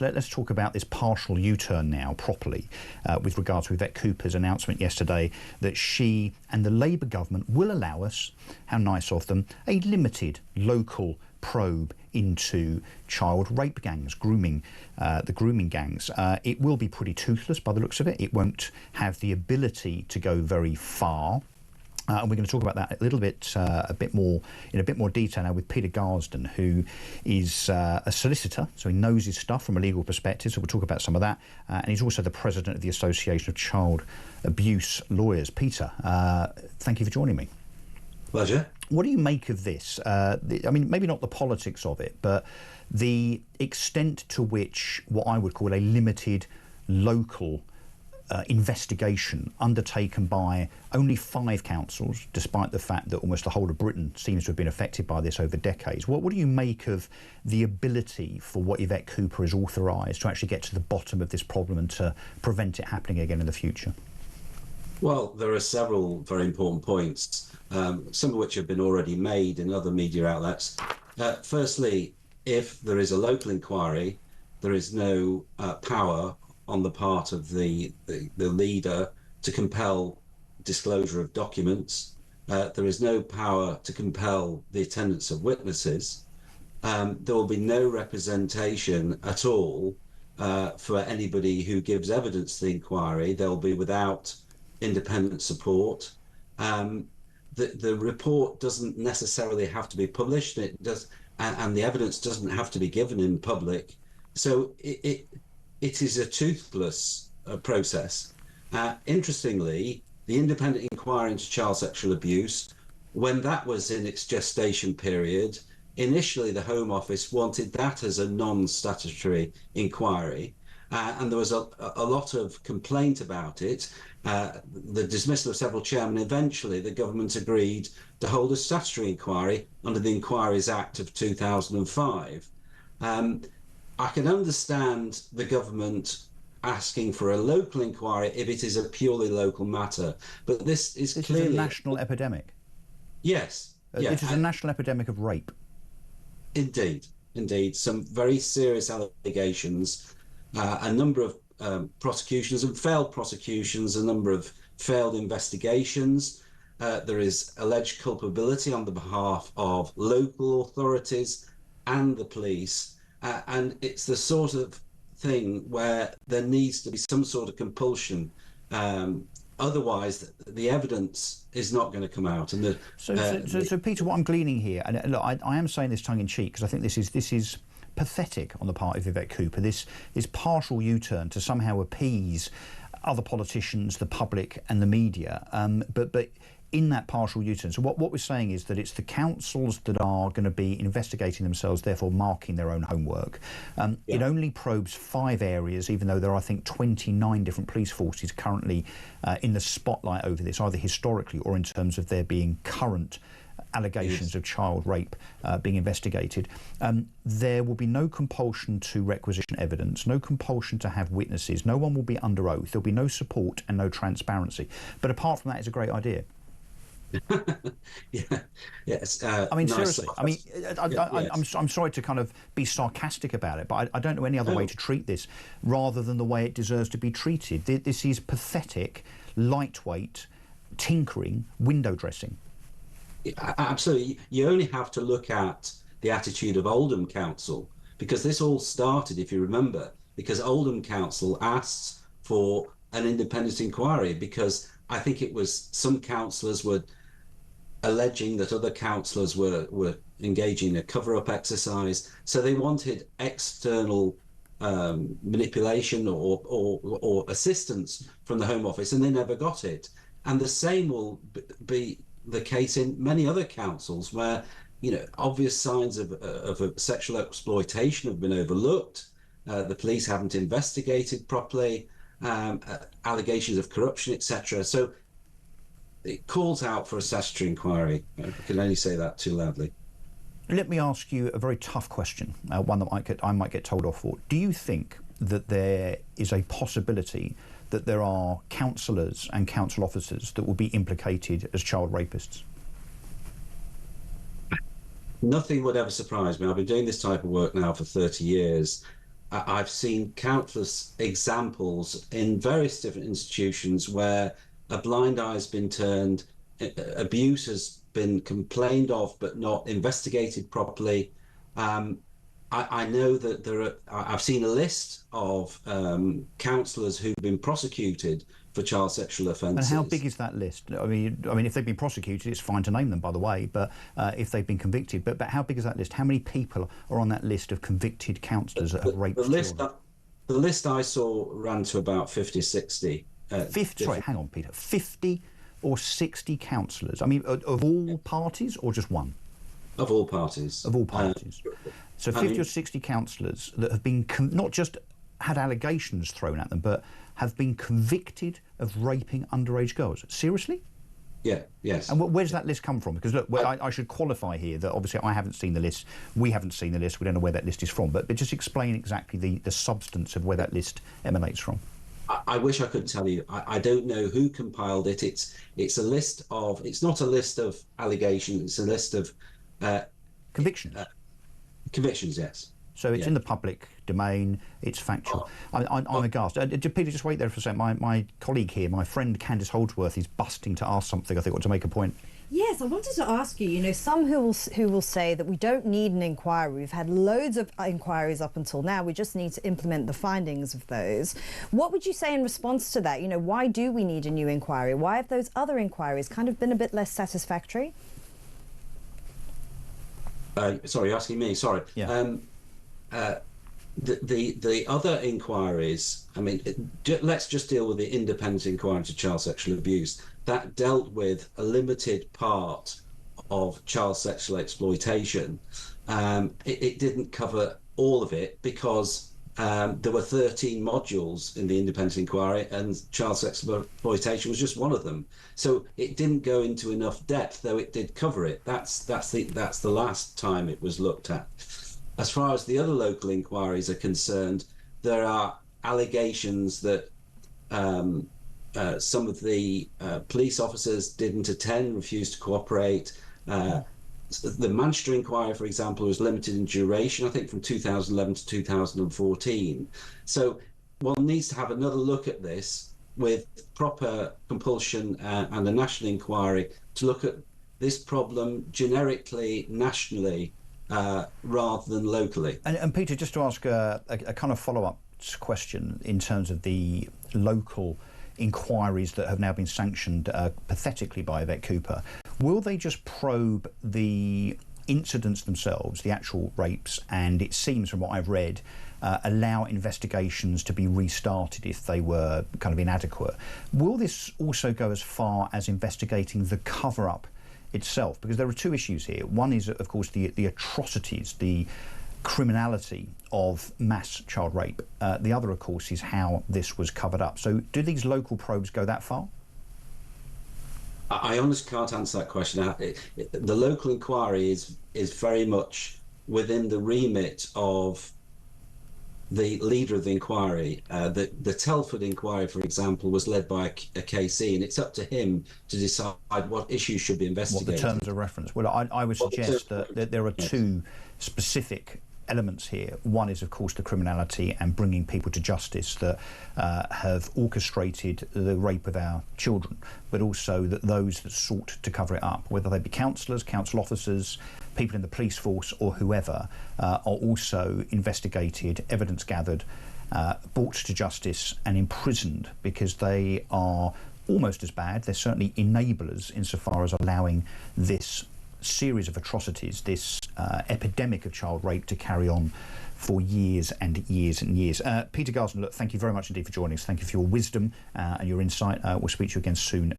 Let's talk about this partial U-turn now properly with regard to Yvette Cooper's announcement yesterday that she and the Labour government will allow us, how nice of them, a limited local probe into child rape gangs, the grooming gangs. It will be pretty toothless by the looks of it. It won't have the ability to go very far. And we're going to talk about that a little bit, in a bit more detail now with Peter Garsden, who is a solicitor, so he knows his stuff from a legal perspective. So we'll talk about some of that. And he's also the president of the Association of Child Abuse Lawyers. Peter, thank you for joining me. Pleasure. What do you make of this? I mean, maybe not the politics of it, but the extent to which what I would call a limited local investigation undertaken by only 5 councils, despite the fact that almost the whole of Britain seems to have been affected by this over decades. What do you make of the ability for what Yvette Cooper has authorised to actually get to the bottom of this problem and to prevent it happening again in the future? Well, there are several very important points, some of which have been already made in other media outlets. Firstly, if there is a local inquiry, there is no power on the part of the leader to compel disclosure of documents. There is no power to compel the attendance of witnesses. There will be no representation at all for anybody who gives evidence to the inquiry. They'll be without independent support. The report doesn't necessarily have to be published. It does, and the evidence doesn't have to be given in public. So it is a toothless process. Interestingly, the independent inquiry into child sexual abuse, when that was in its gestation period, initially the Home Office wanted that as a non-statutory inquiry, and there was a lot of complaint about it. The dismissal of several chairmen. Eventually, the government agreed to hold a statutory inquiry under the Inquiries Act of 2005. I can understand the government asking for a local inquiry if it is a purely local matter, but this is clearly a national epidemic. Yes. It is a national epidemic of rape. Indeed. Some very serious allegations, a number of prosecutions and failed prosecutions, a number of failed investigations. There is alleged culpability on the behalf of local authorities and the police. And it's the sort of thing where there needs to be some sort of compulsion. Otherwise, the evidence is not going to come out. And so, Peter, what I'm gleaning here, and look, I am saying this tongue in cheek because I think this is pathetic on the part of Yvette Cooper. This partial U-turn to somehow appease other politicians, the public, and the media. But in that partial U-turn, so what we're saying is that it's the councils that are going to be investigating themselves, therefore marking their own homework. It only probes 5 areas, even though there are, I think, 29 different police forces currently in the spotlight over this, either historically or in terms of there being current allegations of child rape being investigated. There will be no compulsion to requisition evidence, no compulsion to have witnesses, no one will be under oath, there'll be no support and no transparency. But apart from that, it's a great idea. Yes. I mean, nice seriously. I mean, I'm sorry to kind of be sarcastic about it, but I don't know any other way to treat this rather than the way it deserves to be treated. This is pathetic, lightweight, tinkering, window dressing. Absolutely. You only have to look at the attitude of Oldham Council, because this all started, if you remember, because Oldham Council asked for an independent inquiry because I think it was some councillors were alleging that other councillors were engaging in a cover-up exercise. So they wanted external manipulation or assistance from the Home Office, and they never got it. And the same will be the case in many other councils where, obvious signs of sexual exploitation have been overlooked. The police haven't investigated properly, allegations of corruption, etc. So it calls out for a statutory inquiry. I can only say that too loudly. Let me ask you a very tough question, one that I might get told off for. Do you think that there is a possibility that there are councillors and council officers that will be implicated as child rapists? Nothing would ever surprise me. I've been doing this type of work now for 30 years, I've seen countless examples in various different institutions where a blind eye has been turned, abuse has been complained of but not investigated properly. I know that I've seen a list of counsellors who've been prosecuted for child sexual offences. And how big is that list? I mean, if they've been prosecuted, it's fine to name them, by the way, but if they've been convicted, but how big is that list? How many people are on that list of convicted counsellors that have raped children? The list I saw ran to about 50, 60. 50, sorry, hang on, Peter. 50 or 60 counsellors? I mean, of all parties or just one? Of all parties. Of all parties. So 50 or 60 counsellors that have been not just had allegations thrown at them, but have been convicted of raping underage girls. Seriously? Yeah, yes. And where does that list come from? Because look, I should qualify here that obviously I haven't seen the list, we haven't seen the list, we don't know where that list is from, but just explain exactly the substance of where that list emanates from. I wish I could tell you. I don't know who compiled it. It's a list of, it's not a list of allegations, it's a list of convictions. Convictions, yes. So it's in the public domain, it's factual. I'm aghast. Peter, just wait there for a second. My colleague here, my friend Candice Holdsworth, is busting to ask something, I think, or to make a point. Yes, I wanted to ask you, some who will say that we don't need an inquiry. We've had loads of inquiries up until now. We just need to implement the findings of those. What would you say in response to that? Why do we need a new inquiry? Why have those other inquiries kind of been a bit less satisfactory? Sorry, you're asking me. Sorry. Yeah. The other inquiries, let's just deal with the independent inquiry into child sexual abuse. That dealt with a limited part of child sexual exploitation. It didn't cover all of it because there were 13 modules in the independent inquiry and child sexual exploitation was just one of them. So it didn't go into enough depth, though it did cover it. That's the last time it was looked at. As far as the other local inquiries are concerned, there are allegations that some of the police officers didn't attend, refused to cooperate. The Manchester inquiry, for example, was limited in duration, I think from 2011 to 2014. So one needs to have another look at this with proper compulsion and a national inquiry to look at this problem generically, nationally, rather than locally. And Peter, just to ask a kind of follow-up question in terms of the local inquiries that have now been sanctioned pathetically by Yvette Cooper, will they just probe the incidents themselves, the actual rapes, and it seems from what I've read, allow investigations to be restarted if they were kind of inadequate? Will this also go as far as investigating the cover-up itself? Because there are two issues here. One is, of course, the atrocities, the criminality of mass child rape. The other, of course, is how this was covered up. So do these local probes go that far? I honestly can't answer that question. The local inquiry is very much within the remit of the leader of the inquiry. The Telford inquiry, for example, was led by a KC, and it's up to him to decide what issues should be investigated. What the terms of reference? Well, I would suggest that there are two specific elements here. One is, of course, the criminality and bringing people to justice that have orchestrated the rape of our children, but also that those that sought to cover it up, whether they be counsellors, council officers, people in the police force or whoever, are also investigated, evidence gathered, brought to justice and imprisoned, because they are almost as bad. They're certainly enablers insofar as allowing this series of atrocities, this epidemic of child rape to carry on for years and years and years. Peter Garsden, look, thank you very much indeed for joining us. Thank you for your wisdom and your insight. We'll speak to you again soon.